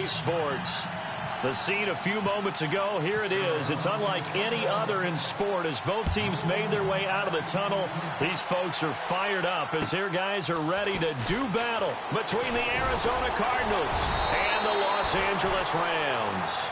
EA Sports. The scene a few moments ago, here it is. It's unlike any other in sport as both teams made their way out of the tunnel. These folks are fired up as their guys are ready to do battle between the Arizona Cardinals and the Los Angeles Rams.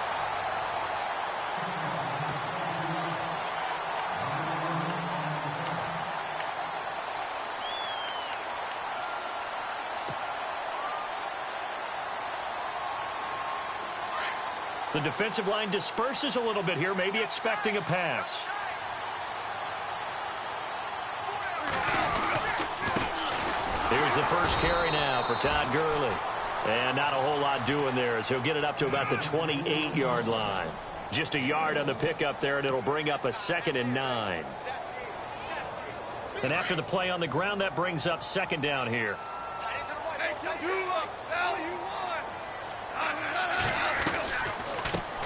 The defensive line disperses a little bit here, maybe expecting a pass. Here's the first carry now for Todd Gurley. And not a whole lot doing there as he'll get it up to about the 28-yard line. Just a yard on the pickup there, and it'll bring up a 2nd and 9. And after the play on the ground, that brings up 2nd down here.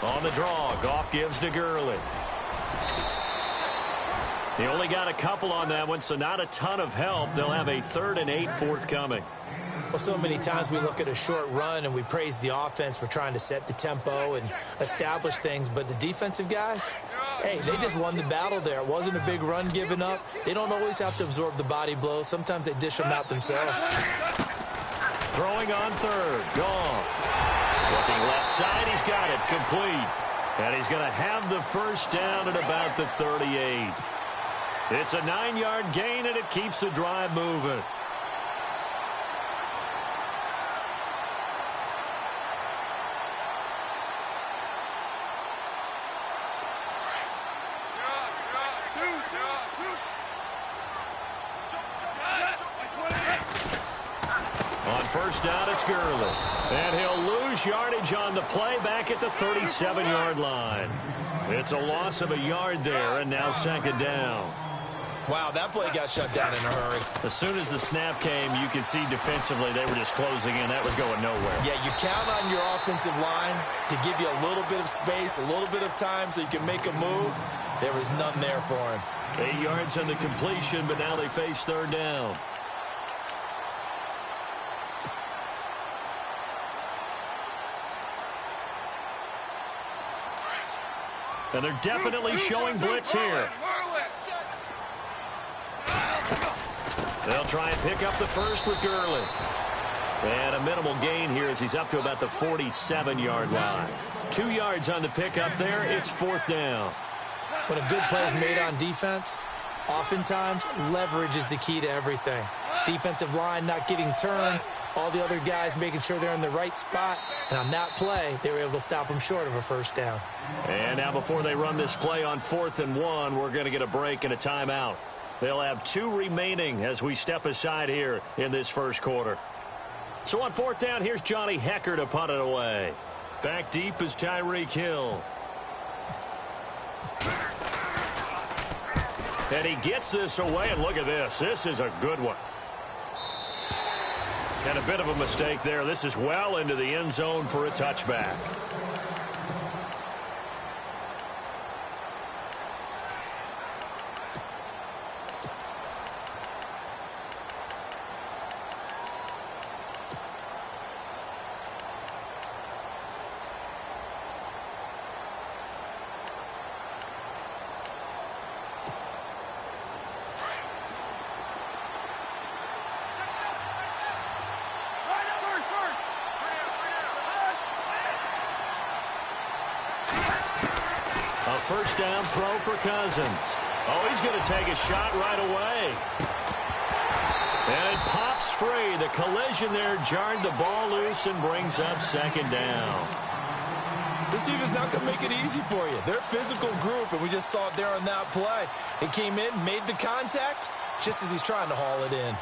On the draw, Goff gives to Gurley. He only got a couple on that one, so not a ton of help. They'll have a 3rd and 8 forthcoming. Well, so many times we look at a short run and we praise the offense for trying to set the tempo and establish things, but the defensive guys, hey, they just won the battle there. It wasn't a big run given up. They don't always have to absorb the body blows. Sometimes they dish them out themselves. Throwing on 3rd, Goff. Looking left side, he's got it, complete. And he's going to have the first down at about the 38. It's a 9-yard gain, and it keeps the drive moving. On first down, it's Gurley. And he'll lose yardage on the play back at the 37-yard line. It's a loss of a yard there, and now 2nd down. Wow, that play got shut down in a hurry. As soon as the snap came, you could see defensively they were just closing in. That was going nowhere. Yeah, you count on your offensive line to give you a little bit of space, a little bit of time so you can make a move. There was none there for him. 8 yards on the completion, but now they face 3rd down. And they're definitely showing blitz here. They'll try and pick up the first with Gurley. And a minimal gain here as he's up to about the 47-yard line. 2 yards on the pickup there. It's 4th down. When a good play is made on defense, oftentimes leverage is the key to everything. Defensive line not getting turned, all the other guys making sure they're in the right spot. And on that play, they were able to stop them short of a first down. And now before they run this play on 4th and 1, we're going to get a break and a timeout. They'll have 2 remaining as we step aside here in this first quarter. So on 4th down, here's Johnny Hekker to punt it away. Back deep is Tyreek Hill. And he gets this away, and look at this. This is a good one. And a bit of a mistake there. This is well into the end zone for a touchback. First down throw for Cousins. Oh, he's going to take a shot right away. And it pops free. The collision there jarred the ball loose and brings up 2nd down. This team is not going to make it easy for you. They're a physical group, and we just saw it there on that play. It came in, made the contact, just as he's trying to haul it in.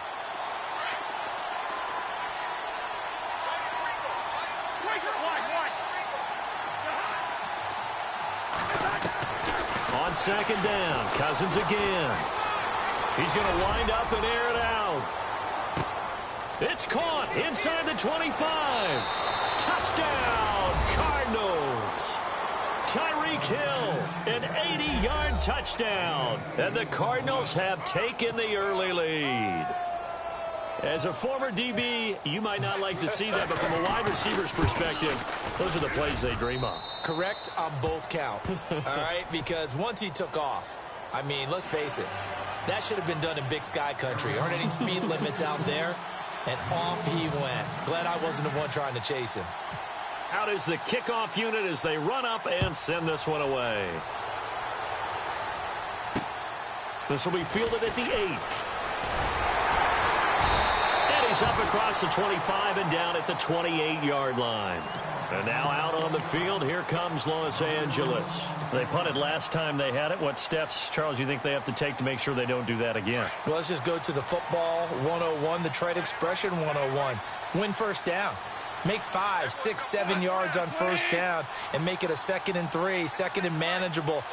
On 2nd down, Cousins again. He's going to wind up and air it out. It's caught inside the 25. Touchdown, Cardinals. Tyreek Hill, an 80-yard touchdown. And the Cardinals have taken the early lead. As a former DB, you might not like to see that, but from a wide receiver's perspective, those are the plays they dream of. Correct on both counts, all right? Because once he took off, I mean, let's face it, that should have been done in Big Sky Country. Aren't any speed limits out there? And off he went. Glad I wasn't the one trying to chase him. Out is the kickoff unit as they run up and send this one away. This will be fielded at the 8. He's up across the 25 and down at the 28-yard line. And now out on the field, here comes Los Angeles. They punted last time they had it. What steps, Charles, you think they have to take to make sure they don't do that again? Well, let's just go to the football 101, the trade expression 101. Win first down. Make 5, 6, 7 yards on first down and make it a 2nd and 3, 2nd and manageable.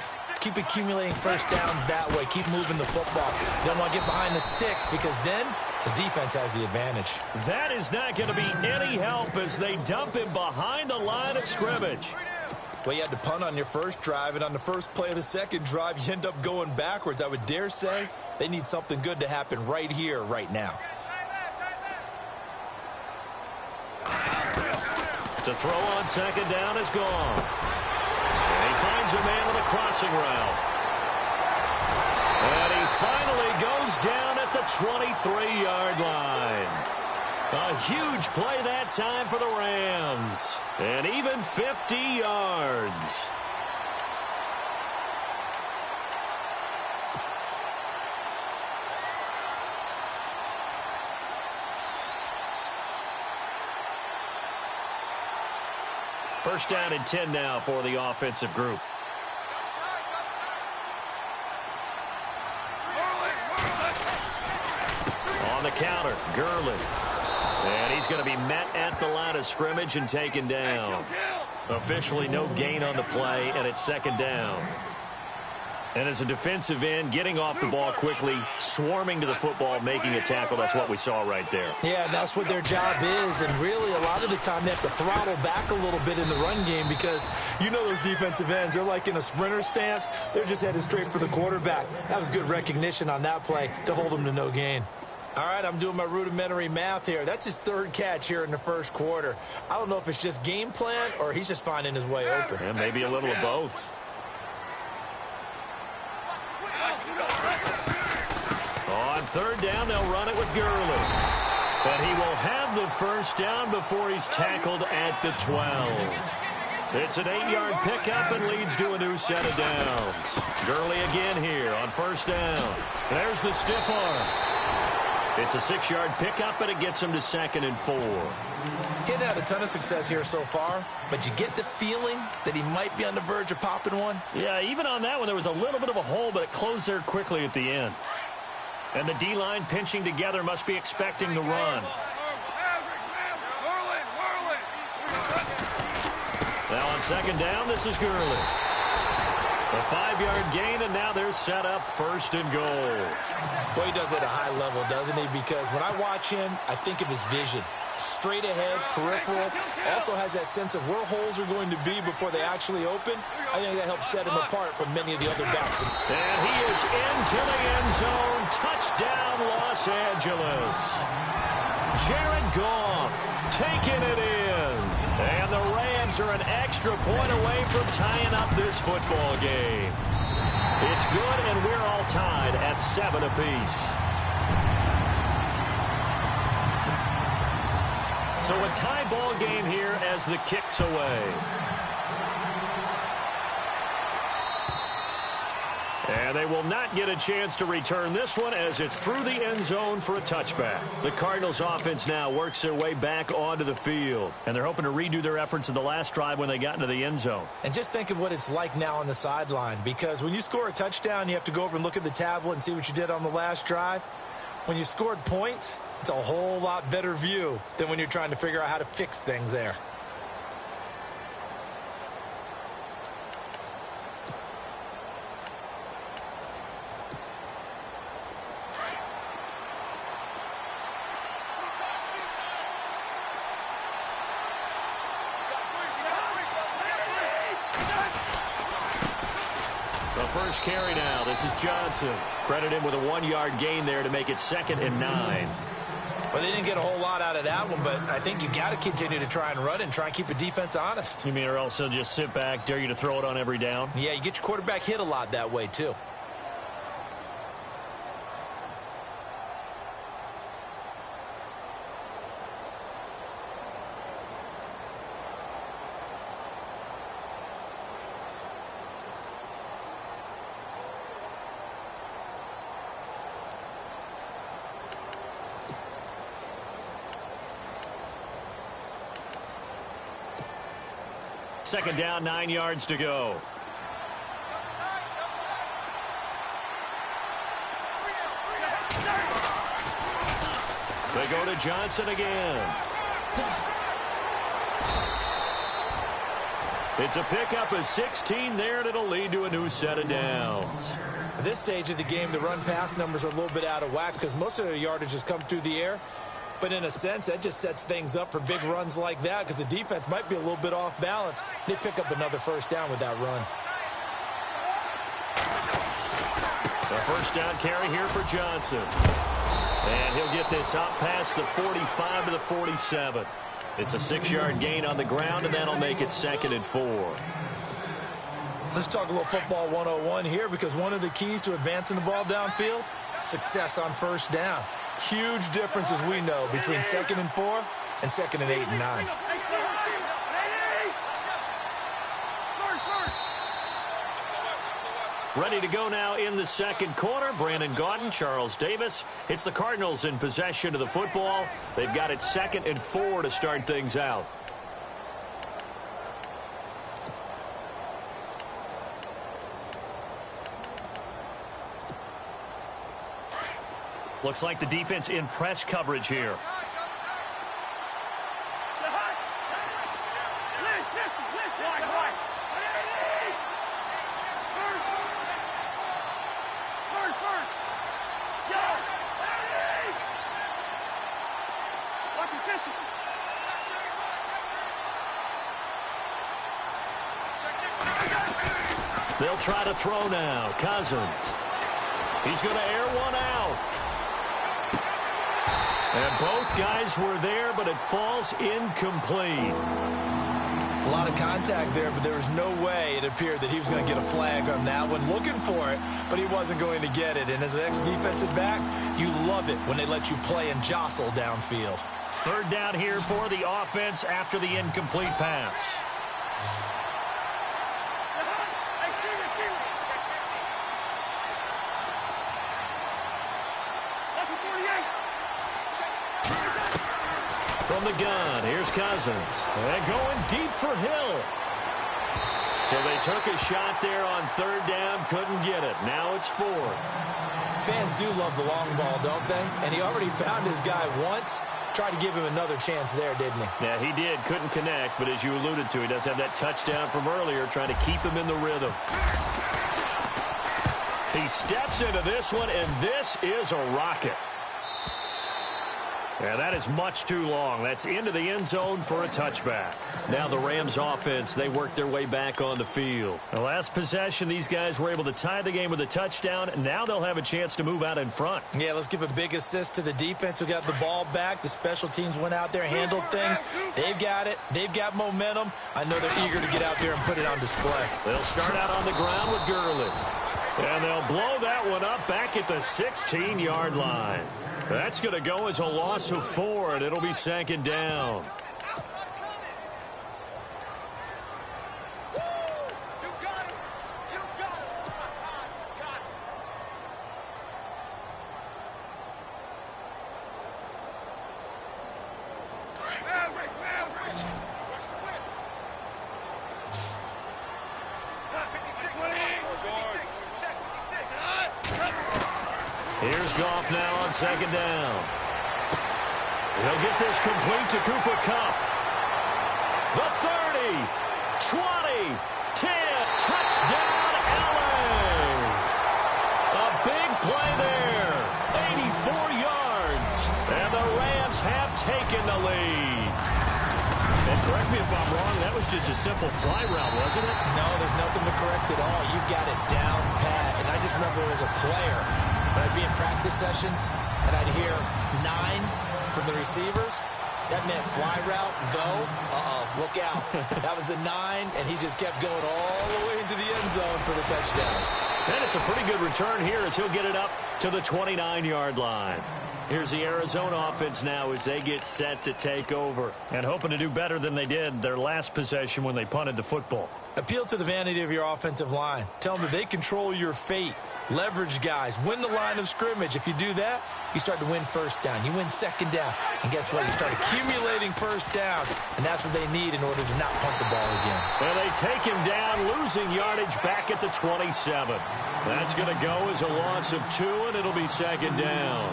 Keep accumulating first downs that way. Keep moving the football. Don't want to get behind the sticks because then the defense has the advantage. That is not going to be any help as they dump him behind the line of scrimmage. Well, you had to punt on your first drive, and on the first play of the second drive, you end up going backwards. I would dare say they need something good to happen right here, right now. To throw on second down is gone. And he finds a man on a crossing route. And he finally goes down at the 23-yard line. A huge play that time for the Rams. And even 50 yards. First down and 10 now for the offensive group. On the counter, Gurley. And he's going to be met at the line of scrimmage and taken down. Officially no gain on the play, and it's second down. And as a defensive end, getting off the ball quickly, swarming to the football, making a tackle, that's what we saw right there. Yeah, that's what their job is, and really a lot of the time they have to throttle back a little bit in the run game because you know those defensive ends, they're like in a sprinter stance. They're just headed straight for the quarterback. That was good recognition on that play to hold them to no gain. All right, I'm doing my rudimentary math here. That's his third catch here in the first quarter. I don't know if it's just game plan or he's just finding his way open. And maybe a little of both. On third down, they'll run it with Gurley. But he will have the first down before he's tackled at the 12. It's an 8-yard pickup and leads to a new set of downs. Gurley again here on first down. There's the stiff arm. It's a 6-yard pickup, and it gets him to 2nd and 4. He hadn't had a ton of success here so far, but you get the feeling that he might be on the verge of popping one. Yeah, even on that one, there was a little bit of a hole, but it closed there quickly at the end. And the D-line pinching together must be expecting the run. Now on second down, this is Gurley. A 5-yard gain, and now they're set up 1st and goal. Boy, he does it at a high level, doesn't he? Because when I watch him, I think of his vision. Straight ahead, peripheral. Also has that sense of where holes are going to be before they actually open. I think that helps set him apart from many of the other backs. And he is into the end zone. Touchdown, Los Angeles. Jared Goff taking it in. And the Rams are an extra point away from tying up this football game. It's good, and we're all tied at 7 apiece. So a tie ball game here as the kick's away. And they will not get a chance to return this one as it's through the end zone for a touchback. The Cardinals offense now works their way back onto the field. And they're hoping to redo their efforts in the last drive when they got into the end zone. And just think of what it's like now on the sideline. Because when you score a touchdown, you have to go over and look at the tablet and see what you did on the last drive. When you scored points, it's a whole lot better view than when you're trying to figure out how to fix things there. First carry now. This is Johnson. Credit him with a 1-yard gain there to make it 2nd and 9. Well, they didn't get a whole lot out of that one, but I think you got to continue to try and run and try and keep the defense honest. You mean or else they'll just sit back, dare you to throw it on every down? Yeah, you get your quarterback hit a lot that way, too. Second down, 9 yards to go. They go to Johnson again. It's a pickup of 16 there, and it'll lead to a new set of downs. At this stage of the game, the run-pass numbers are a little bit out of whack because most of their yardage has come through the air. But in a sense, that just sets things up for big runs like that because the defense might be a little bit off balance. They pick up another first down with that run. A first down carry here for Johnson. And he'll get this up past the 45 to the 47. It's a 6-yard gain on the ground, and that'll make it 2nd and 4. Let's talk a little football 101 here because one of the keys to advancing the ball downfield, success on first down. Huge difference, as we know, between 2nd and 4 and 2nd and 8 and 9. Ready to go now in the second quarter. Brandon Gaudin, Charles Davis. It's the Cardinals in possession of the football. They've got it 2nd and 4 to start things out. Looks like the defense in press coverage here. They'll try to throw now. Cousins. He's going to air one out. And both guys were there, but it falls incomplete. A lot of contact there, but there was no way it appeared that he was going to get a flag on that one. Looking for it, but he wasn't going to get it. And as an ex-defensive back, you love it when they let you play and jostle downfield. Third down here for the offense after the incomplete pass. From the gun, here's Cousins. And going deep for Hill. So they took a shot there on third down, couldn't get it. Now it's 4. Fans do love the long ball, don't they? And he already found his guy once. Tried to give him another chance there, didn't he? Yeah, he did. Couldn't connect, but as you alluded to, he does have that touchdown from earlier, trying to keep him in the rhythm. He steps into this one, and this is a rocket. Yeah, that is much too long. That's into the end zone for a touchback. Now the Rams offense, they work their way back on the field. The last possession, these guys were able to tie the game with a touchdown. Now they'll have a chance to move out in front. Yeah, let's give a big assist to the defense who got the ball back. The special teams went out there, handled things. They've got it. They've got momentum. I know they're eager to get out there and put it on display. They'll start out on the ground with Gurley. And they'll blow that one up back at the 16-yard line. That's going to go as a loss of 4, and it'll be 2nd down. Here's Goff now on 2nd down. He'll get this complete to Cooper Kupp. The 30, 20, 10, touchdown LA. A big play there, 84 yards, and the Rams have taken the lead. And correct me if I'm wrong, that was just a simple fly route, wasn't it? No, there's nothing to correct at all. You got it down pat, and I just remember as a player, when I'd be in practice sessions, and I'd hear 9, from the receivers. That meant fly route, go. Look out. That was the 9, and he just kept going all the way into the end zone for the touchdown. And it's a pretty good return here as he'll get it up to the 29-yard line. Here's the Arizona offense now as they get set to take over and hoping to do better than they did their last possession when they punted the football. Appeal to the vanity of your offensive line. Tell them that they control your fate. Leverage guys. Win the line of scrimmage. If you do that, you start to win first down. You win second down. And guess what? You start accumulating first downs. And that's what they need in order to not punt the ball again. And they take him down, losing yardage back at the 27. That's going to go as a loss of 2, and it'll be second down.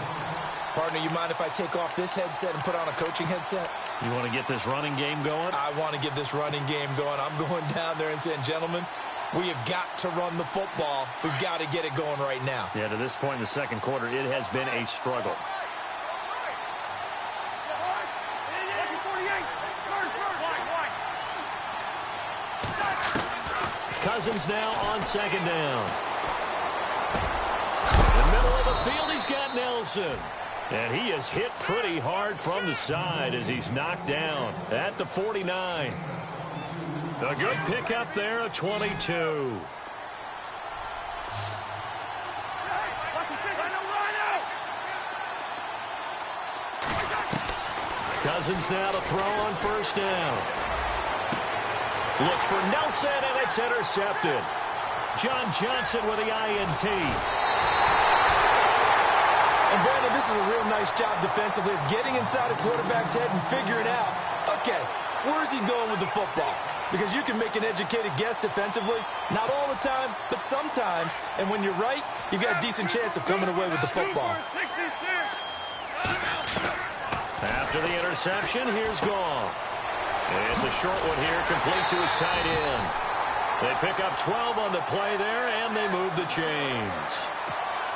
Partner, you mind if I take off this headset and put on a coaching headset? You want to get this running game going? I want to get this running game going. I'm going down there and saying, gentlemen, we have got to run the football. We've got to get it going right now. Yeah, to this point in the second quarter, it has been a struggle. Cousins now on second down. In the middle of the field, he's got Nelson. And he is hit pretty hard from the side as he's knocked down at the 49. A good pickup there, a 22. Cousins now to throw on first down. Looks for Nelson, and it's intercepted. John Johnson with the INT. And Brandon, this is a real nice job defensively of getting inside a quarterback's head and figuring out, okay, where's he going with the football? Because you can make an educated guess defensively, not all the time, but sometimes. And when you're right, you've got a decent chance of coming away with the football. After the interception, here's Goff. It's a short one here, complete to his tight end. They pick up 12 on the play there, and they move the chains.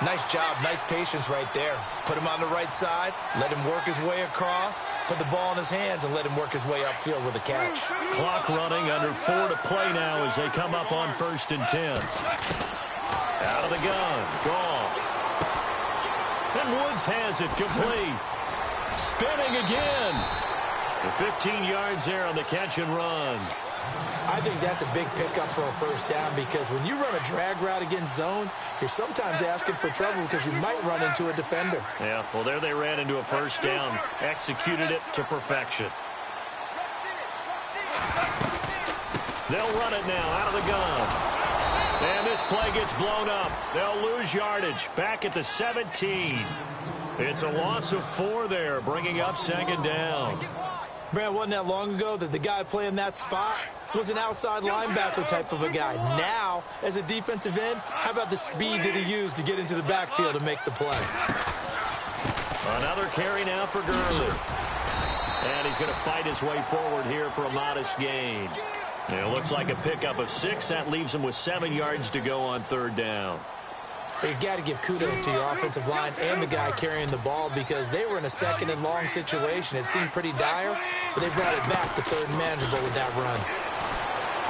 Nice job, nice patience right there. Put him on the right side, let him work his way across, put the ball in his hands, and let him work his way upfield with a catch. Clock running, under 4 to play now as they come up on 1st and 10. Out of the gun, Goff. And Woods has it complete. Spinning again. The 15 yards there on the catch and run. I think that's a big pickup for a first down because when you run a drag route against zone, you're sometimes asking for trouble because you might run into a defender. Yeah, well, there they ran into a first down. Executed it to perfection. They'll run it now out of the gun. And this play gets blown up. They'll lose yardage back at the 17. It's a loss of 4 there, bringing up second down. Brad, wasn't that long ago that the guy playing that spot was an outside linebacker type of a guy. Now, as a defensive end, how about the speed that he used to get into the backfield to make the play? Another carry now for Gurley. And he's going to fight his way forward here for a modest gain. It looks like a pickup of 6. That leaves him with 7 yards to go on third down. But you got to give kudos to your offensive line and the guy carrying the ball because they were in a second and long situation. It seemed pretty dire, but they brought it back to third and manageable with that run.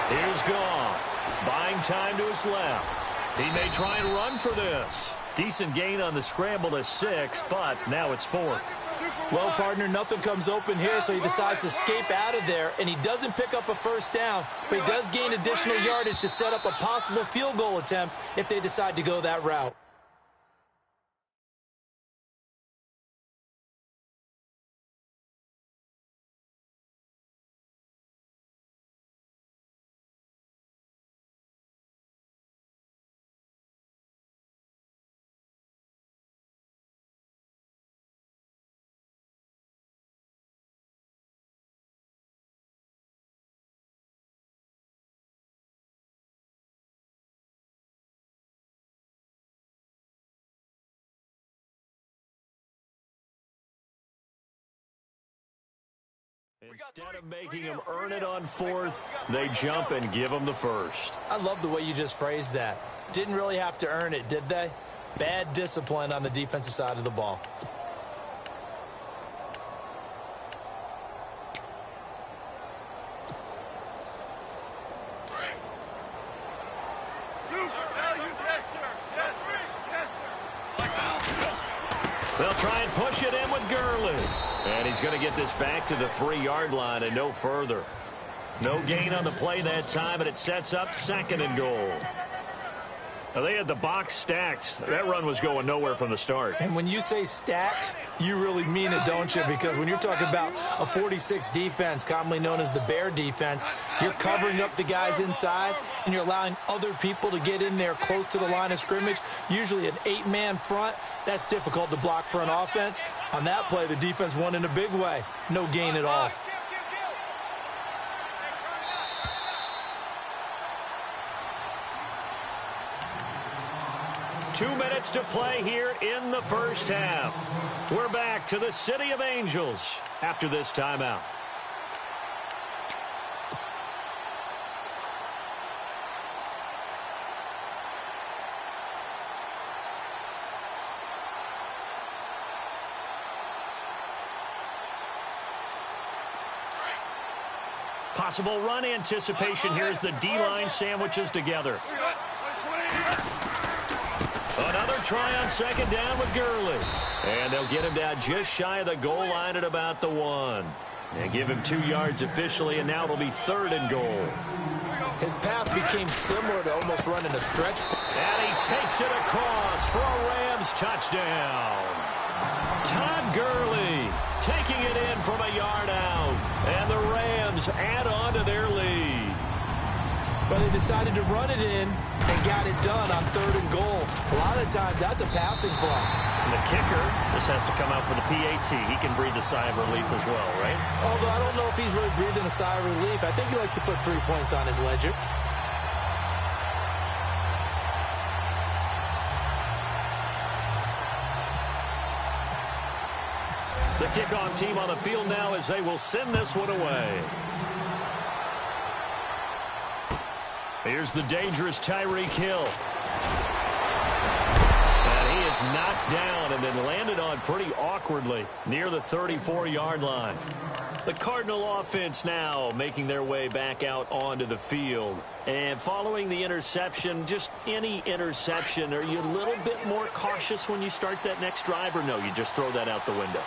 Here's Goff, buying time to his left. He may try and run for this. Decent gain on the scramble to 6, but now it's 4th. Well, partner, nothing comes open here, so he decides to escape out of there, and he doesn't pick up a first down, but he does gain additional yardage to set up a possible field goal attempt if they decide to go that route. Instead of making him earn it on 4th, they jump and give him the first. I love the way you just phrased that. Didn't really have to earn it, did they? Bad discipline on the defensive side of the ball. They'll try and push it in with Gurley. And he's going to get this back to the 3-yard line and no further. No gain on the play that time, and it sets up 2nd and goal. Now, they had the box stacked. That run was going nowhere from the start. And when you say stacked, you really mean it, don't you? Because when you're talking about a 46 defense, commonly known as the Bear defense, you're covering up the guys inside, and you're allowing other people to get in there close to the line of scrimmage, usually an 8-man front. That's difficult to block for an offense. On that play, the defense won in a big way. No gain at all. 2 minutes to play here in the first half. We're back to the City of Angels after this timeout. Possible run anticipation here as the D-line sandwiches together. Another try on 2nd down with Gurley. And they'll get him down just shy of the goal line at about the 1. And give him 2 yards officially, and now it'll be 3rd and goal. His path became similar to almost running a stretch. And he takes it across for a Rams touchdown. Todd Gurley taking it in from a yard out. And the Rams add on to their lead. But they decided to run it in and got it done on 3rd and goal. A lot of times, that's a passing play. And the kicker just has to come out for the PAT. He can breathe a sigh of relief as well, right? Although I don't know if he's really breathing a sigh of relief. I think he likes to put 3 points on his ledger. The kickoff team on the field now as they will send this one away. Here's the dangerous Tyreek Hill. And he is knocked down and then landed on pretty awkwardly near the 34-yard line. The Cardinal offense now making their way back out onto the field. And following the interception, just any interception, are you a little bit more cautious when you start that next drive, or no, you just throw that out the window?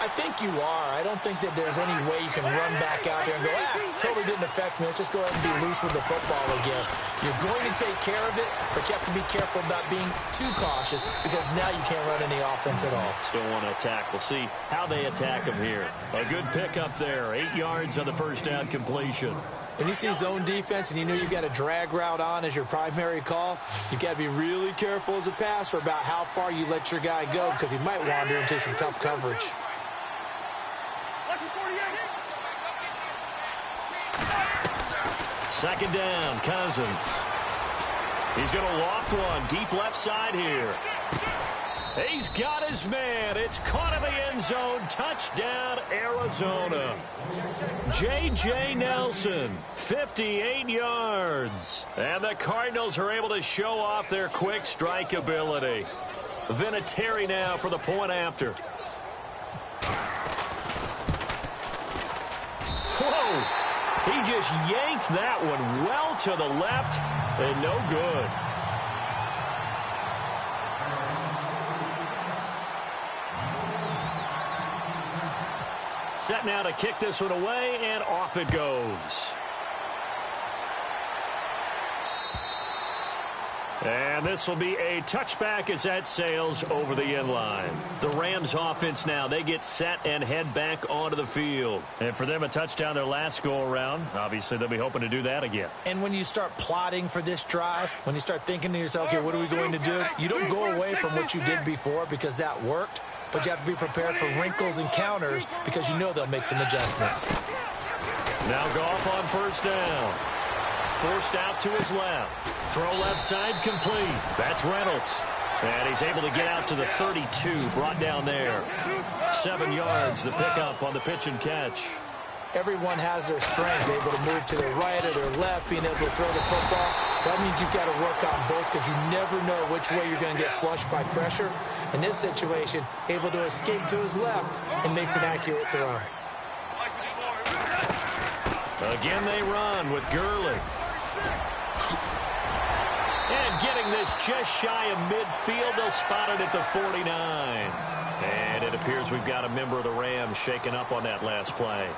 I think you are. I don't think that there's any way you can run back out there and go, totally didn't affect me. Let's just go ahead and be loose with the football again. You're going to take care of it, but you have to be careful about being too cautious because now you can't run any offense at all. Still want to attack. We'll see how they attack him here. A good pickup there. 8 yards on the first down completion. When you see zone defense and you know you've got a drag route on as your primary call, you've got to be really careful as a passer about how far you let your guy go because he might wander into some tough coverage. Second down, Cousins. He's going to loft one deep left side here. He's got his man. It's caught in the end zone. Touchdown, Arizona. J.J. Nelson, 58 yards. And the Cardinals are able to show off their quick strike ability. Vinatieri now for the point after. Whoa! He just yanked that one well to the left and no good. Set now to kick this one away, and off it goes. And this will be a touchback as that sails over the end line. The Rams offense now, they get set and head back onto the field. And for them, a touchdown their last go-around. Obviously, they'll be hoping to do that again. And when you start plotting for this drive, when you start thinking to yourself, okay, what are we going to do? You don't go away from what you did before because that worked, but you have to be prepared for wrinkles and counters because you know they'll make some adjustments. Now Goff on first down. Forced out to his left. Throw left side complete. That's Reynolds. And he's able to get out to the 32. Brought down there. 7 yards, the pickup on the pitch and catch. Everyone has their strengths, able to move to their right or their left, being able to throw the football. So that means you've got to work on both because you never know which way you're going to get flushed by pressure. In this situation, able to escape to his left and makes an accurate throw. Again, they run with Gurley. And getting this just shy of midfield, they'll spot it at the 49. And it appears we've got a member of the Rams shaken up on that last play.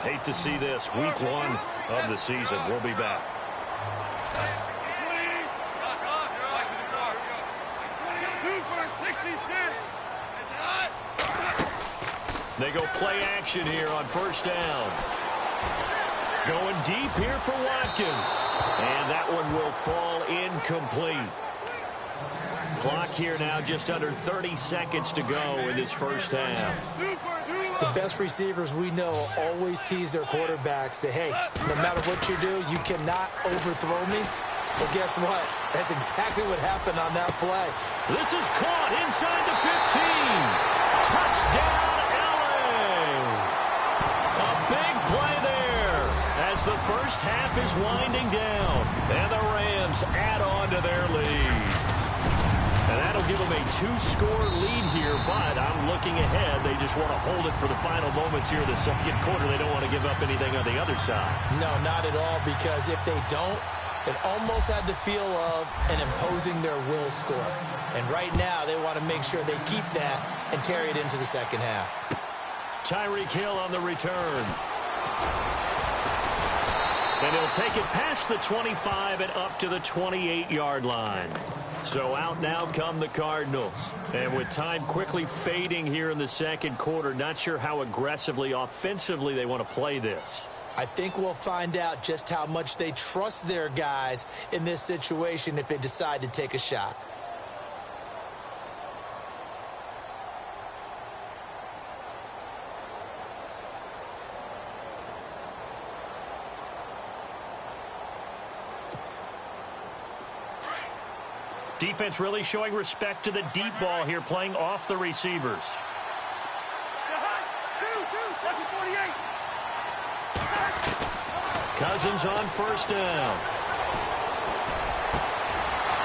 Hate to see this. Week 1 of the season. We'll be back. They go play action here on first down. Going deep here for Watkins. And that one will fall incomplete. Clock here now just under 30 seconds to go in this first half. The best receivers we know always tease their quarterbacks that, hey, no matter what you do, you cannot overthrow me. Well, guess what? That's exactly what happened on that play. This is caught inside the 15. Touchdown, LA. A big play there as the first half is winding down. And the Rams add on to their lead. And that'll give them a 2-score lead here, but I'm looking ahead. They just want to hold it for the final moments here in the second quarter. They don't want to give up anything on the other side. No, not at all, because if they don't, it almost had the feel of an imposing their will score. And right now, they want to make sure they keep that and carry it into the second half. Tyreek Hill on the return. And he'll take it past the 25 and up to the 28-yard line. So out now come the Cardinals. And with time quickly fading here in the second quarter, not sure how aggressively, offensively they want to play this. I think we'll find out just how much they trust their guys in this situation if they decide to take a shot. Defense really showing respect to the deep ball here, playing off the receivers. Cousins on first down.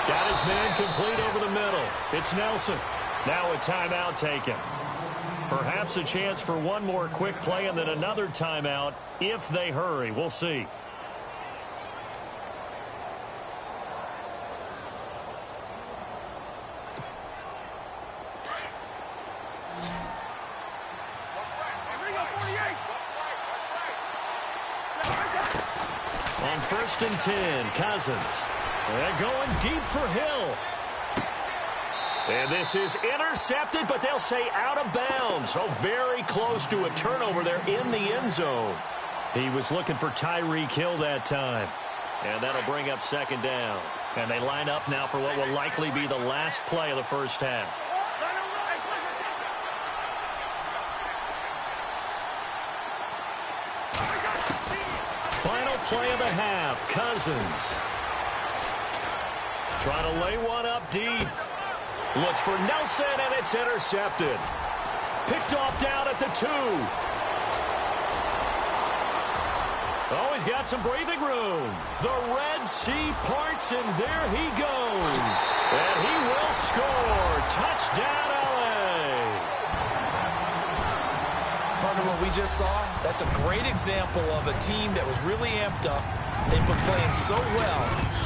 Got his man complete over the middle. It's Nelson. Now a timeout taken. Perhaps a chance for one more quick play and then another timeout if they hurry. We'll see. On first and 10, Cousins. They're going deep for Hill. And this is intercepted, but they'll say out of bounds. So very close to a turnover there in the end zone. He was looking for Tyreek Hill that time. And that'll bring up second down. And they line up now for what will likely be the last play of the first half. Final play of the half, Cousins. Trying to lay one up deep. Looks for Nelson, and it's intercepted. Picked off down at the 2. Oh, he's got some breathing room. The Red Sea parts, and there he goes. And he will score. Touchdown, LA. Partner, what we just saw, that's a great example of a team that was really amped up. They've been playing so well,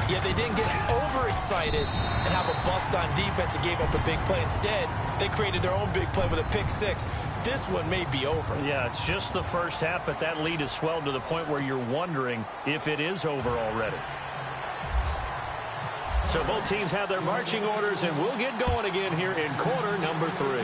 yet they didn't get overexcited and have a bust on defense and gave up a big play. Instead, they created their own big play with a pick six. This one may be over. Yeah, it's just the first half, but that lead has swelled to the point where you're wondering if it is over already. So both teams have their marching orders, and we'll get going again here in quarter number 3.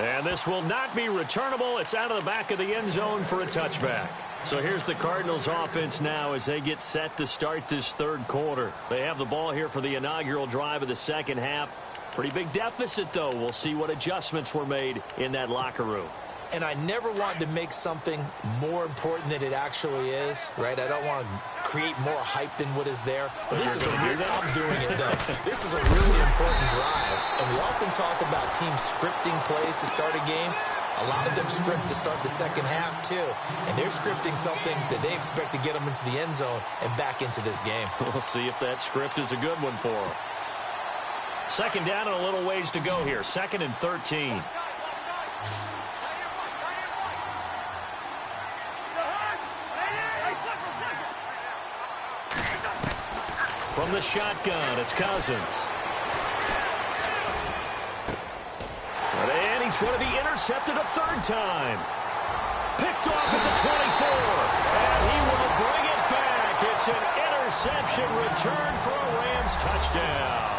And this will not be returnable. It's out of the back of the end zone for a touchback. So here's the Cardinals offense now as they get set to start this third quarter. They have the ball here for the inaugural drive of the second half. Pretty big deficit, though. We'll see what adjustments were made in that locker room. And I never wanted to make something more important than it actually is, right? I don't want to create more hype than what is there. But this is I'm doing it, though. This is a really important drive. And we often talk about teams scripting plays to start a game. A lot of them script to start the second half, too. And they're scripting something that they expect to get them into the end zone and back into this game. We'll see if that script is a good one for them. Second down and a little ways to go here. 2nd and 13. From the shotgun, it's Cousins. And he's going to be intercepted a third time. Picked off at the 24. And he will bring it back. It's an interception return for a Rams touchdown.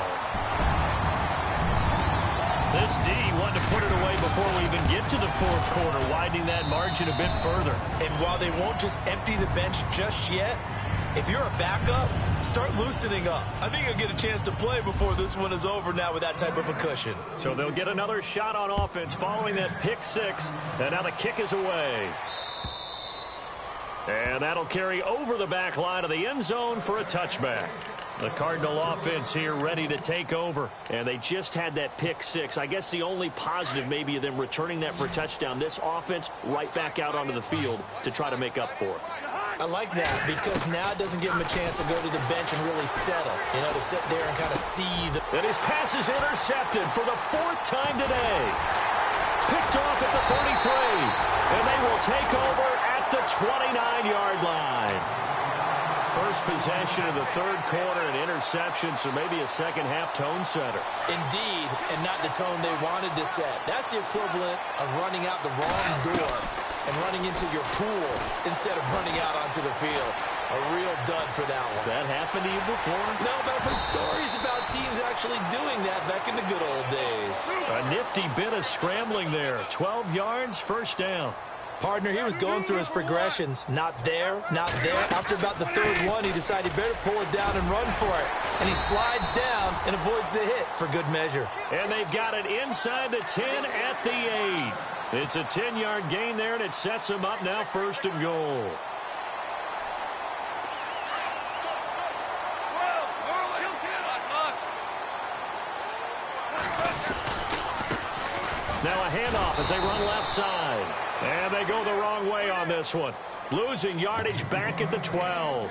This D wanted to put it away before we even get to the fourth quarter, widening that margin a bit further. And while they won't just empty the bench just yet, if you're a backup, start loosening up. I think you'll get a chance to play before this one is over now with that type of a cushion. So they'll get another shot on offense following that pick six, and now the kick is away. And that'll carry over the back line of the end zone for a touchback. The Cardinal offense here ready to take over. And they just had that pick six. I guess the only positive maybe of them returning that for a touchdown. This offense right back out onto the field to try to make up for it. I like that because now it doesn't give him a chance to go to the bench and really settle. You know, to sit there and kind of see the... And his pass is intercepted for the fourth time today. Picked off at the 33. And they will take over at the 29-yard line. First possession of the third quarter, an interception, so maybe a second-half tone setter. Indeed, and not the tone they wanted to set. That's the equivalent of running out the wrong door and running into your pool instead of running out onto the field. A real dud for that one. Has that happened to you before? No, but I've heard stories about teams actually doing that back in the good old days. A nifty bit of scrambling there. 12 yards, first down. Partner, he was going through his progressions. Not there, not there. After about the third one, he decided he better pull it down and run for it. And he slides down and avoids the hit for good measure. And they've got it inside the 10 at the 8. It's a 10-yard gain there, and it sets them up now first and goal. Now a handoff as they run left side. And they go the wrong way on this one. Losing yardage back at the 12.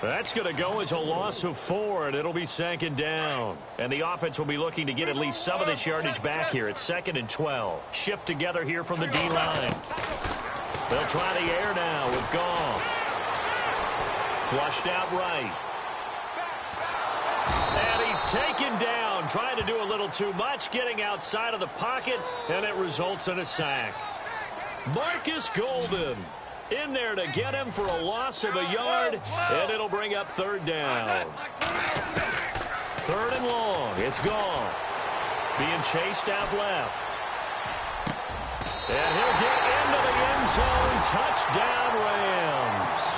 That's going to go as a loss of 4, and it'll be second down. And the offense will be looking to get at least some of this yardage back here at 2nd and 12. Shift together here from the D-line. They'll try the air now with Goff. Flushed out right. And he's taken down, trying to do a little too much, getting outside of the pocket, and it results in a sack. Marcus Golden in there to get him for a loss of a yard, and it'll bring up third down. Third and long. It's Goff being chased out left. And he'll get into the end zone. Touchdown, Rams.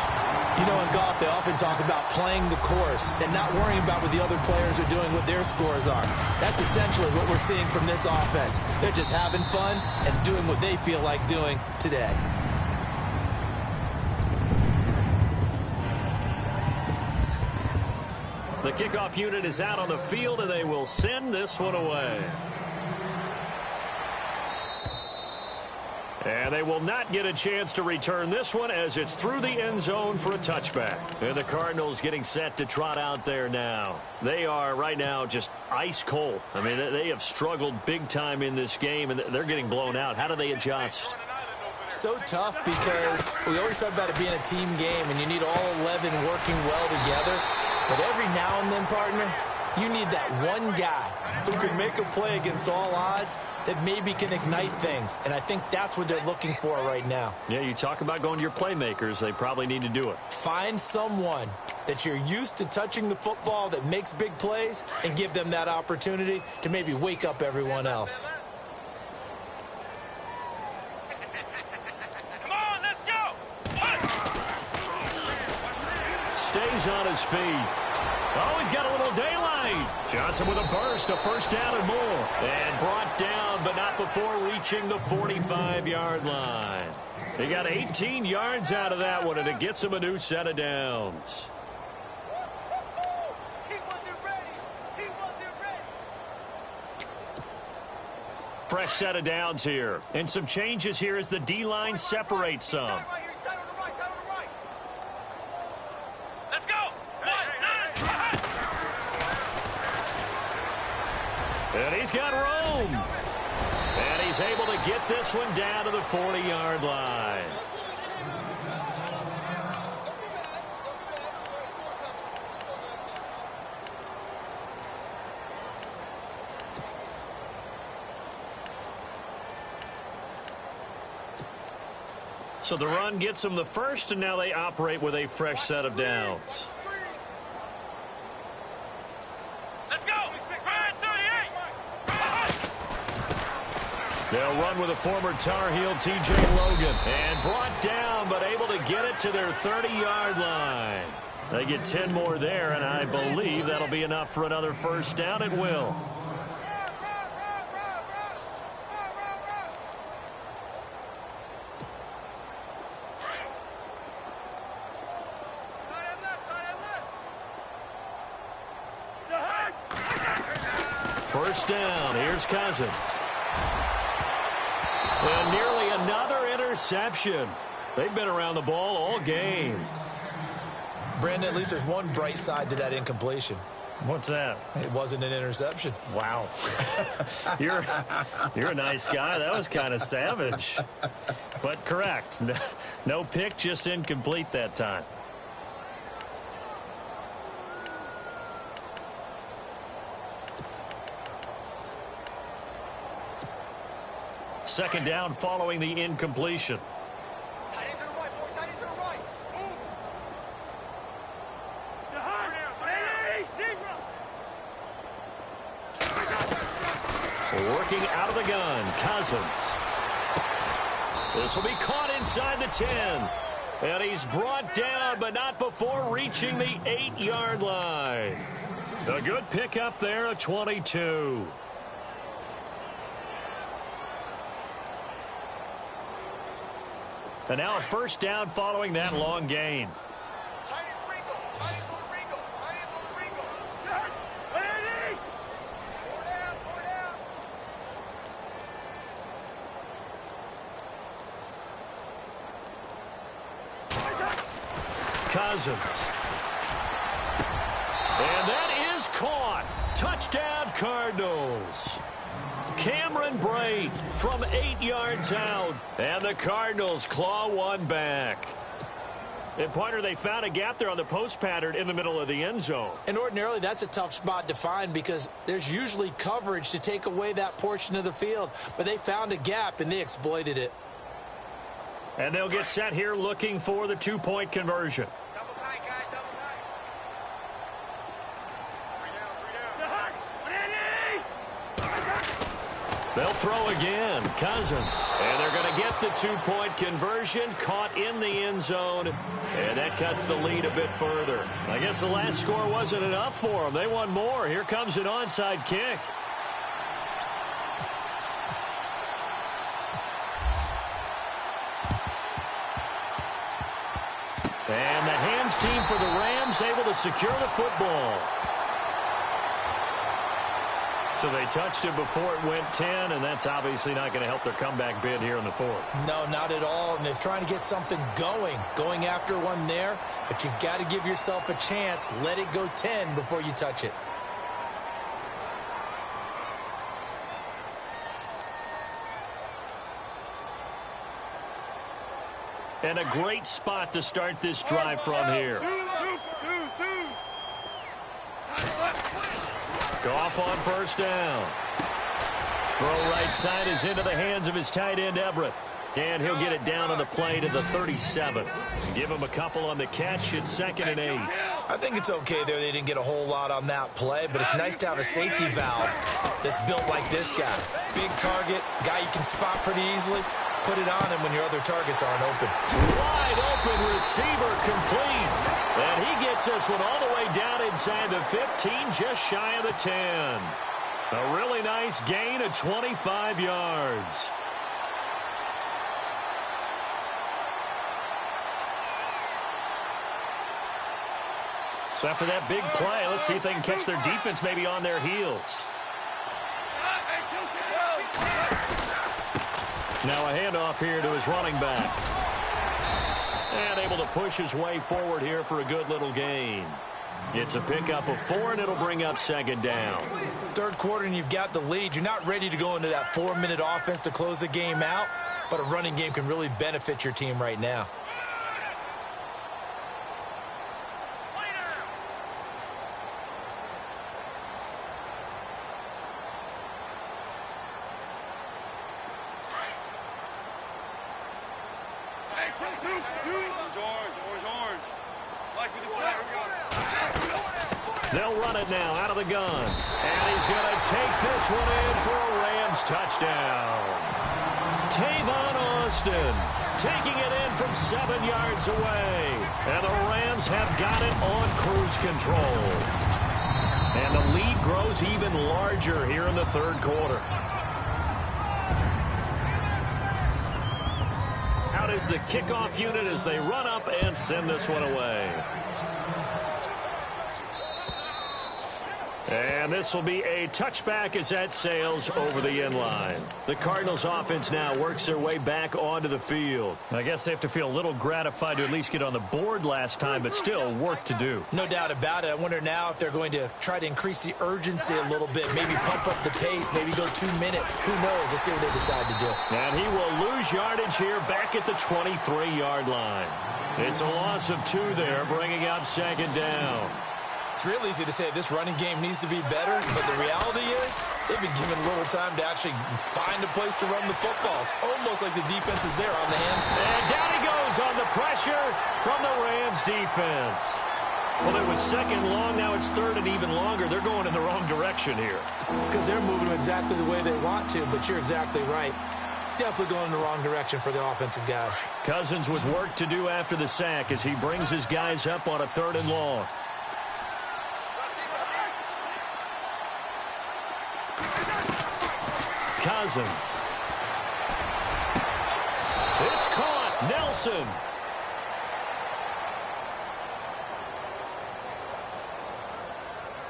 You know, in golf, they often talk about playing the course and not worrying about what the other players are doing, what their scores are. That's essentially what we're seeing from this offense. They're just having fun and doing what they feel like doing today. The kickoff unit is out on the field, and they will send this one away. And they will not get a chance to return this one as it's through the end zone for a touchback. And the Cardinals getting set to trot out there now. They are right now just ice cold. I mean, they have struggled big time in this game, and they're getting blown out. How do they adjust? So tough because we always talk about it being a team game, and you need all 11 working well together. But every now and then, partner, you need that one guy who can make a play against all odds that maybe can ignite things. And I think that's what they're looking for right now. Yeah, you talk about going to your playmakers. They probably need to do it. Find someone that you're used to touching the football that makes big plays and give them that opportunity to maybe wake up everyone else. Come on, let's go! Stays on his feet. Oh, he's got a little daylight. Johnson with a burst, a first down and more. And brought down, but not before reaching the 45-yard line. He got 18 yards out of that one, and it gets him a new set of downs. Fresh set of downs here. And some changes here as the D-line separates some. And he's got room. And he's able to get this one down to the 40-yard line. So the run gets them the first, and now they operate with a fresh set of downs. Let's go! 38! They'll run with a former Tar Heel, T.J. Logan. And brought down, but able to get it to their 30-yard line. They get 10 more there, and I believe that'll be enough for another first down. It will. First down. Here's Cousins. And nearly another interception. They've been around the ball all game. Brandon, at least there's one bright side to that incompletion. What's that? It wasn't an interception. Wow. You're a nice guy. That was kind of savage. But correct. No pick, just incomplete that time. Second down following the incompletion. Tight end to the right, boy. Tight end to the right. Move. Working out of the gun, Cousins. This will be caught inside the 10. And he's brought down, but not before reaching the 8-yard line. A good pickup there, a 22. And now a first down following that long gain. Tight end Ringo. Tight end on Ringo. Tight end on Ringo. Cousins. And that is caught. Touchdown, Cardinals. Cameron Brate from 8 yards out. And the Cardinals claw one back. And, partner, they found a gap there on the post pattern in the middle of the end zone. And ordinarily, that's a tough spot to find because there's usually coverage to take away that portion of the field. But they found a gap, and they exploited it. And they'll get set here looking for the two-point conversion. Double tight, guys. Double tight. 3 down. They'll throw again. Cousins. And they're going to get the two-point conversion. Caught in the end zone. And that cuts the lead a bit further. I guess the last score wasn't enough for them. They want more. Here comes an onside kick. And the hands team for the Rams able to secure the football. So they touched it before it went 10, and that's obviously not going to help their comeback bid here in the fourth. No, not at all. And they're trying to get something going after one there. But you got to give yourself a chance. Let it go 10 before you touch it. And a great spot to start this drive from here. Goff on first down. Throw right side is into the hands of his tight end, Everett. And he'll get it down on the play to the 37. Give him a couple on the catch. It's 2nd and 8. I think it's okay there. They didn't get a whole lot on that play, but it's nice to have a safety valve that's built like this guy. Big target, guy you can spot pretty easily. Put it on him when your other targets aren't open. Wide open receiver complete. And he gets this one all the way down inside the 15, just shy of the 10. A really nice gain of 25 yards. So after that big play, let's see if they can catch their defense maybe on their heels. Now a handoff here to his running back. And able to push his way forward here for a good little gain. It's a pickup of 4, and it'll bring up 2nd down. Third quarter, and you've got the lead. You're not ready to go into that 4-minute offense to close the game out, but a running game can really benefit your team right now. Take They'll run it now out of the gun. And he's going to take this one in for a Rams touchdown. Tavon Austin taking it in from 7 yards away. And the Rams have got it on cruise control. And the lead grows even larger here in the third quarter. Out is the kickoff unit as they run up and send this one away. And this will be a touchback as that sails over the end line. The Cardinals offense now works their way back onto the field. I guess they have to feel a little gratified to at least get on the board last time, but still work to do. No doubt about it. I wonder now if they're going to try to increase the urgency a little bit, maybe pump up the pace, maybe go 2 minute. Who knows? Let's see what they decide to do. And he will lose yardage here back at the 23-yard line. It's a loss of 2 there, bringing up second down. It's real easy to say this running game needs to be better, but the reality is they've been given little time to actually find a place to run the football. It's almost like the defense is there on the hand. And down he goes on the pressure from the Rams defense. Well, it was second long. Now it's third and even longer. They're going in the wrong direction here. Because they're moving exactly the way they want to, but you're exactly right. Definitely going in the wrong direction for the offensive guys. Cousins with work to do after the sack as he brings his guys up on a 3rd and long. Cousins. It's caught. Nelson.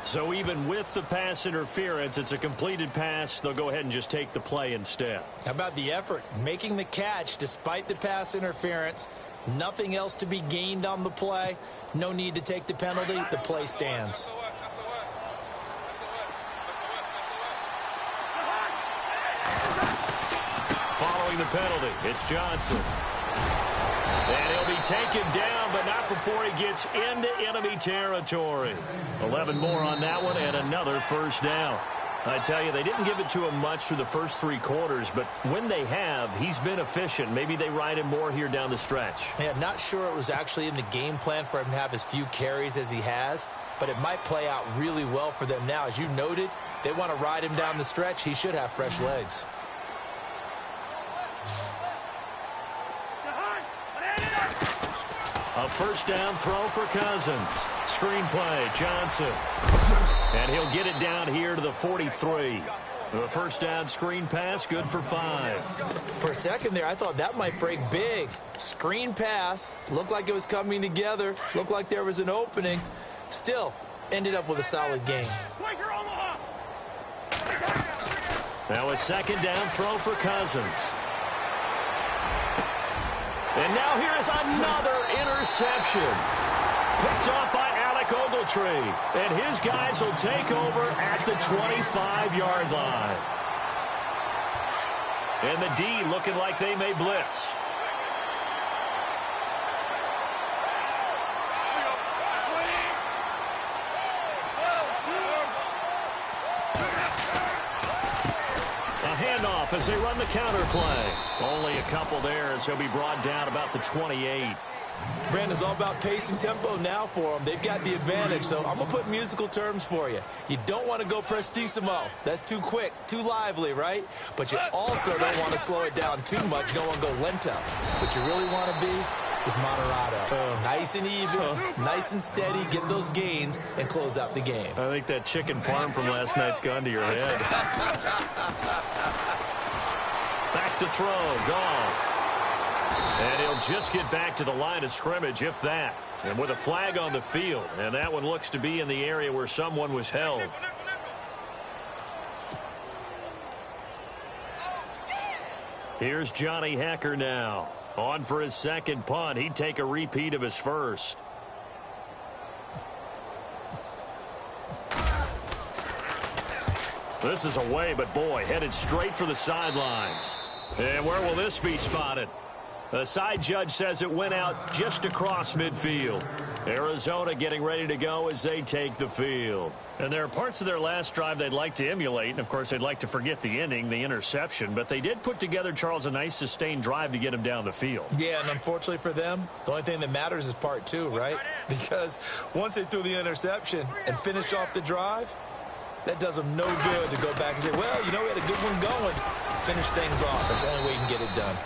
So even with the pass interference, it's a completed pass. They'll go ahead and just take the play instead. How about the effort? Making the catch despite the pass interference. Nothing else to be gained on the play. No need to take the penalty. The play stands. Following the penalty, it's Johnson. And he'll be taken down, but not before he gets into enemy territory. 11 more on that one and another first down. I tell you, they didn't give it to him much through the first 3 quarters, but when they have, he's been efficient. Maybe they ride him more here down the stretch. Yeah, not sure it was actually in the game plan for him to have as few carries as he has, but it might play out really well for them now. As you noted, they want to ride him down the stretch. He should have fresh legs. A first down throw for Cousins. Screen play, Johnson. And he'll get it down here to the 43. The first down screen pass, good for 5. For a second there, I thought that might break big. Screen pass, looked like it was coming together, looked like there was an opening. Still, ended up with a solid game. Now a second down throw for Cousins. And now here is another interception. Picked off by Alec Ogletree. And his guys will take over at the 25-yard line. And the D looking like they may blitz. Handoff as they run the counter play. Only a couple there as he'll be brought down about the 28. Brandon's all about pace and tempo now for them. They've got the advantage, so I'm going to put musical terms for you. You don't want to go prestissimo. That's too quick, too lively, right? But you also don't want to slow it down too much. You don't want to go lento. What you really want to be is moderato. Nice and even, nice and steady, get those gains, and close out the game. I think that chicken parm from last night's gone to your head. Back to throw, Goff. And he'll just get back to the line of scrimmage, if that. And with a flag on the field. And that one looks to be in the area where someone was held. Here's Johnny Hekker now. On for his second punt. He'd take a repeat of his first. This is away, but boy, headed straight for the sidelines. And where will this be spotted? The side judge says it went out just across midfield. Arizona getting ready to go as they take the field. And there are parts of their last drive they'd like to emulate. And, of course, they'd like to forget the ending, the interception. But they did put together, Charles, a nice sustained drive to get him down the field. Yeah, and unfortunately for them, the only thing that matters is part two, right? Because once they threw the interception and finished off the drive, that does them no good to go back and say, well, you know, we had a good one going. Finish things off. That's the only way you can get it done.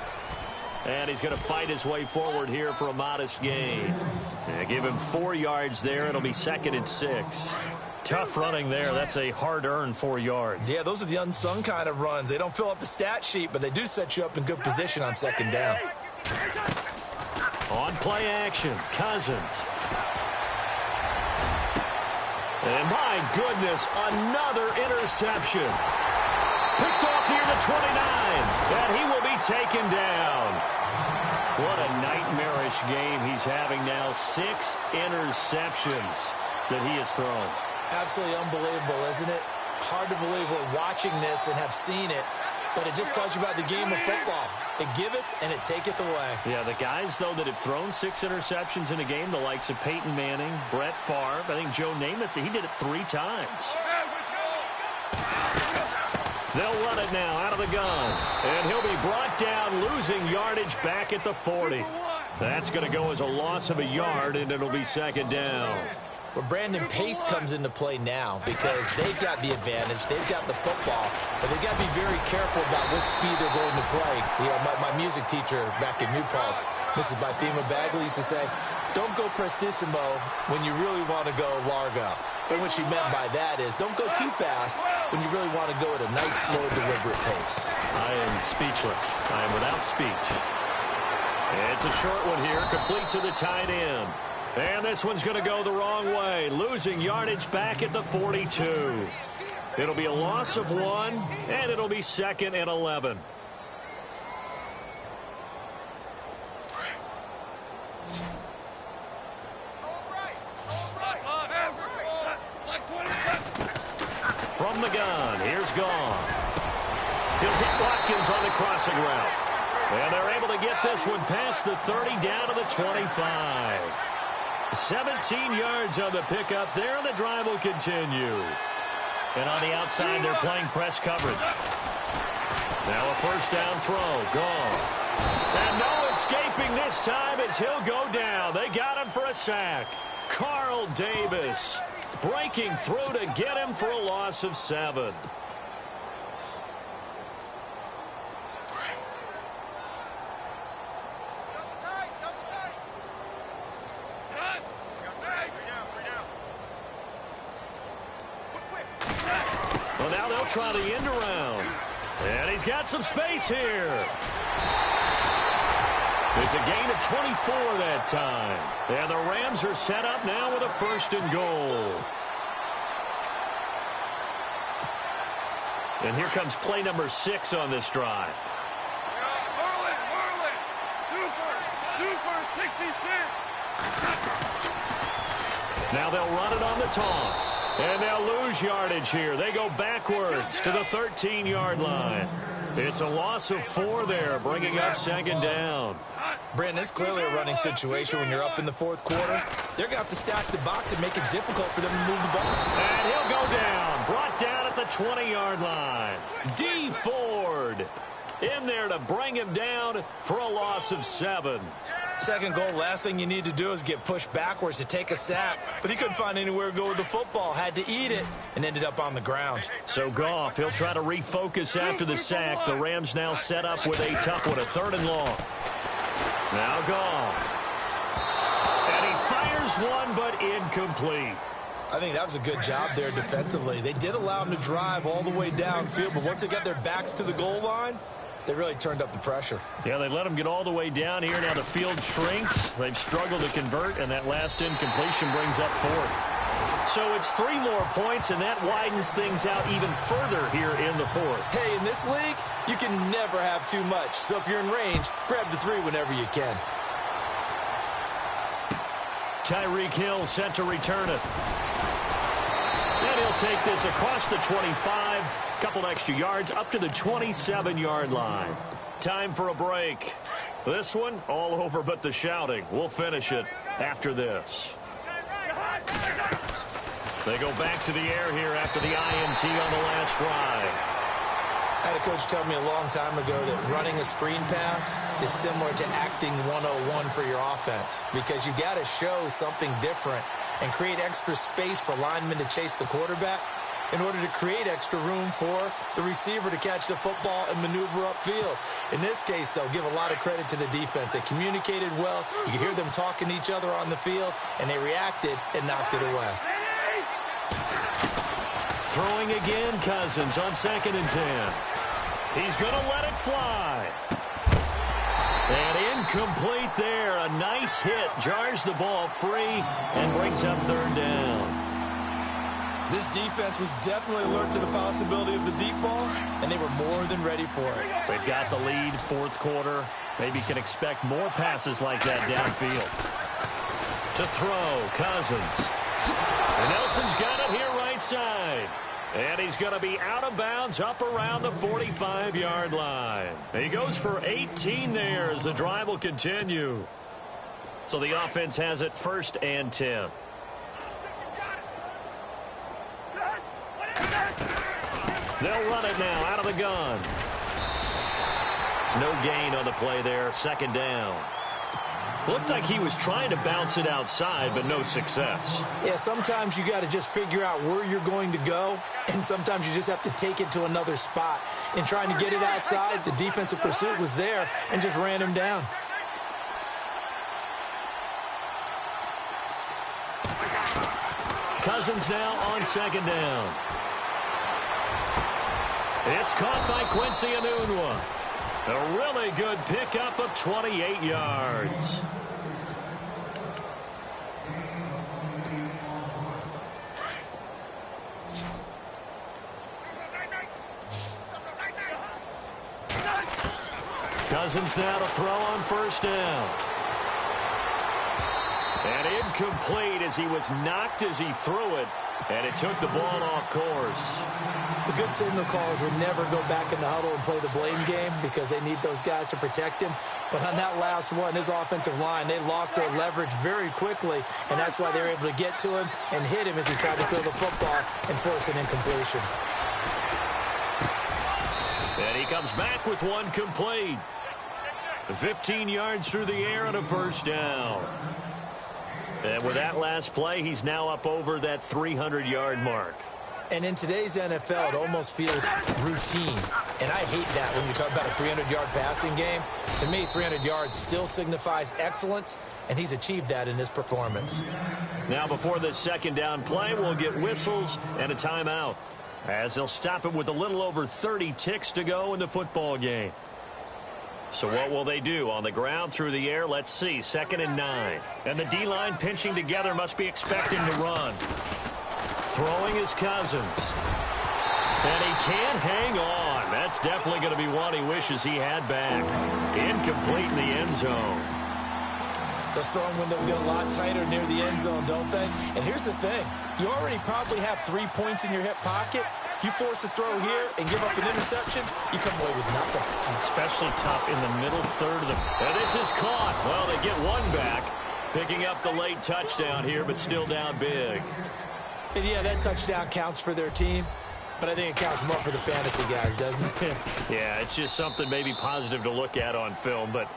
And he's going to fight his way forward here for a modest gain. Yeah, give him 4 yards there. It'll be 2nd and 6. Tough running there. That's a hard-earned 4 yards. Yeah, those are the unsung kind of runs. They don't fill up the stat sheet, but they do set you up in good position on 2nd down. On play action, Cousins. And my goodness, another interception. Picked off near the 29, and he will be taken down. What a nightmarish game he's having now. 6 interceptions that he has thrown. Absolutely unbelievable, isn't it? Hard to believe we're watching this and have seen it, but it just tells you about the game of football. It giveth and it taketh away. Yeah, the guys, though, that have thrown 6 interceptions in a game, the likes of Peyton Manning, Brett Favre, I think Joe Namath, he did it 3 times. They'll run it now out of the gun. And he'll be brought down, losing yardage back at the 40. That's going to go as a loss of a yard, and it'll be 2nd down. Well, Brandon, pace comes into play now because they've got the advantage. They've got the football, but they've got to be very careful about what speed they're going to play. You know, my music teacher back in New Paltz, Mrs. Bythema Bagley, used to say, don't go prestissimo when you really want to go largo. And what she meant by that is don't go too fast when you really want to go at a nice, slow, deliberate pace. I am speechless. I am without speech. It's a short one here, complete to the tight end. And this one's going to go the wrong way, losing yardage back at the 42. It'll be a loss of 1, and it'll be 2nd and 11. From the gun, here's Goff. He'll hit Watkins on the crossing route. And they're able to get this one past the 30 down to the 25. 17 yards on the pickup there, and the drive will continue. And on the outside, they're playing press coverage. Now a 1st down throw, Goff. And no escaping this time as he'll go down. They got him for a sack. Carl Davis breaking through to get him for a loss of 7. Well, now they'll try the end around. And he's got some space here. It's a gain of 24 that time. And the Rams are set up now with a 1st and goal. And here comes play number 6 on this drive. Now they'll run it on the toss. And they'll lose yardage here. They go backwards to the 13-yard line. It's a loss of 4 there, bringing up 2nd down. Brandon, it's clearly a running situation when you're up in the 4th quarter. They're going to have to stack the box and make it difficult for them to move the ball. And he'll go down, brought down at the 20-yard line. D. Ford in there to bring him down for a loss of 7. 2nd goal, last thing you need to do is get pushed backwards to take a sack. But he couldn't find anywhere to go with the football, had to eat it, and ended up on the ground. So Goff, he'll try to refocus after the sack. The Rams now set up with a tough one, a 3rd and long. Now Goff. And he fires one, but incomplete. I think that was a good job there defensively. They did allow him to drive all the way downfield, but once they got their backs to the goal line, they really turned up the pressure. Yeah, they let them get all the way down here. Now the field shrinks. They've struggled to convert, and that last incompletion brings up 4th. So it's 3 more points, and that widens things out even further here in the 4th. Hey, in this league, you can never have too much. So if you're in range, grab the 3 whenever you can. Tyreek Hill set to return it. And he'll take this across the 25. Couple extra yards up to the 27-yard line. Time for a break. This one, all over but the shouting. We'll finish it after this. They go back to the air here after the INT on the last drive. I had a coach tell me a long time ago that running a screen pass is similar to acting 101 for your offense, because you got to show something different and create extra space for linemen to chase the quarterback in order to create extra room for the receiver to catch the football and maneuver upfield. In this case, they'll give a lot of credit to the defense. They communicated well. You could hear them talking to each other on the field, and they reacted and knocked it away. Throwing again, Cousins on 2nd and 10. He's going to let it fly. And incomplete there. A nice hit. Jars the ball free and brings up 3rd down. This defense was definitely alert to the possibility of the deep ball, and they were more than ready for it. They've got the lead, 4th quarter. Maybe can expect more passes like that downfield. To throw, Cousins. And Nelson's got it here right side. And he's going to be out of bounds up around the 45-yard line. He goes for 18 there as the drive will continue. So the offense has it 1st and 10. They'll run it now out of the gun. No gain on the play there. 2nd down. Looked like he was trying to bounce it outside, but no success. Yeah, sometimes you got to just figure out where you're going to go, and sometimes you just have to take it to another spot. In trying to get it outside, the defensive pursuit was there and just ran him down. Cousins now on 2nd down. It's caught by Quincy Enunwa. A really good pickup of 28 yards. Cousins now to throw on 1st down. And incomplete as he was knocked as he threw it. And it took the ball off course. The good signal callers would never go back in the huddle and play the blame game because they need those guys to protect him. But on that last one, his offensive line, they lost their leverage very quickly, and that's why they were able to get to him and hit him as he tried to throw the football and force an incompletion. And he comes back with one complete. 15 yards through the air and a 1st down. And with that last play, he's now up over that 300-yard mark. And in today's NFL, it almost feels routine. And I hate that when you talk about a 300-yard passing game. To me, 300 yards still signifies excellence, and he's achieved that in this performance. Now, before this 2nd down play, we'll get whistles and a timeout, as they'll stop it with a little over 30 ticks to go in the football game. So what will they do? On the ground, through the air, let's see. 2nd and 9. And the D-line pinching together, must be expecting to run. Throwing is Cousins. And he can't hang on. That's definitely going to be one he wishes he had back. Incomplete in the end zone. Those throwing windows get a lot tighter near the end zone, don't they? And here's the thing. You already probably have 3 points in your hip pocket. You force a throw here and give up an interception, you come away with nothing. Especially tough in the middle third of the... And this is caught. Well, they get one back, picking up the late touchdown here, but still down big. And yeah, that touchdown counts for their team, but I think it counts more for the fantasy guys, doesn't it? Yeah, it's just something maybe positive to look at on film, but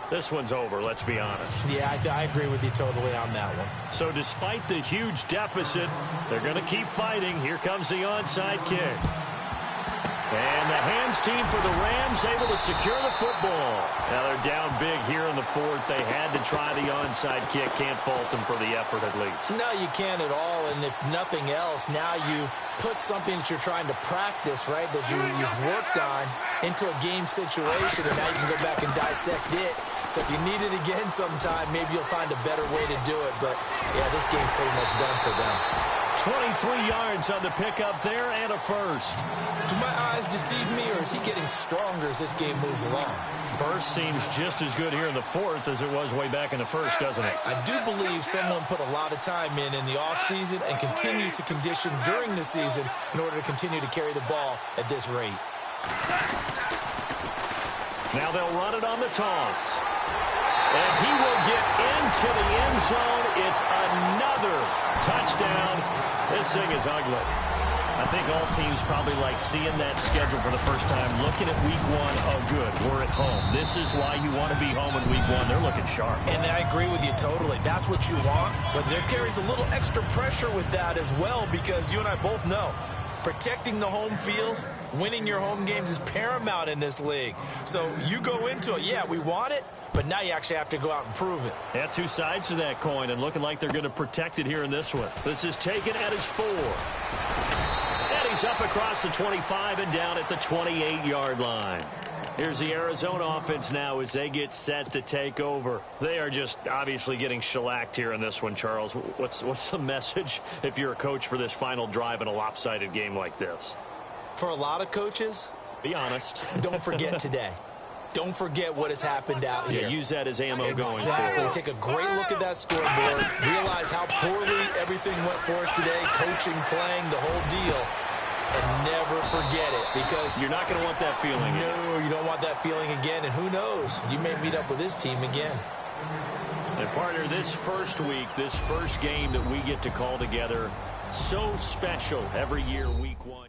this one's over, let's be honest. Yeah, I agree with you totally on that one. So despite the huge deficit, they're going to keep fighting. Here comes the onside kick. And the hands team for the Rams able to secure the football. Now they're down big here in the 4th. They had to try the onside kick. Can't fault them for the effort at least. No, you can't at all. And if nothing else, now you've put something that you're trying to practice, right, that you've worked on into a game situation, and now you can go back and dissect it. So if you need it again sometime, maybe you'll find a better way to do it. But, yeah, this game's pretty much done for them. 23 yards on the pickup there and a 1st. Do my eyes deceive me, or is he getting stronger as this game moves along? Burst seems just as good here in the 4th as it was way back in the 1st, doesn't it? I do believe someone put a lot of time in the offseason and continues to condition during the season in order to continue to carry the ball at this rate. Now they'll run it on the toss. And he will get into the end zone. It's another touchdown. This thing is ugly. I think all teams probably like seeing that schedule for the first time, looking at week one. Oh, good, we're at home. This is why you want to be home in week one. They're looking sharp. And I agree with you totally. That's what you want. But there carries a little extra pressure with that as well, because you and I both know protecting the home field, winning your home games is paramount in this league. So you go into it, yeah, we want it, but now you actually have to go out and prove it. Yeah, two sides to that coin, and looking like they're going to protect it here in this one. This is taken at his 4. And he's up across the 25 and down at the 28-yard line. Here's the Arizona offense now as they get set to take over. They are just obviously getting shellacked here in this one, Charles. What's the message if you're a coach for this final drive in a lopsided game like this? For a lot of coaches, be honest. Don't forget today. Don't forget what has happened out here. Yeah, use that as ammo going forward. Exactly. Take a great look at that scoreboard. Realize how poorly everything went for us today. Coaching, playing, the whole deal. And never forget it, because you're not going to want that feeling. No, you don't want that feeling again. And who knows? You may meet up with this team again. And partner, this first week, this first game that we get to call together, so special every year, week one.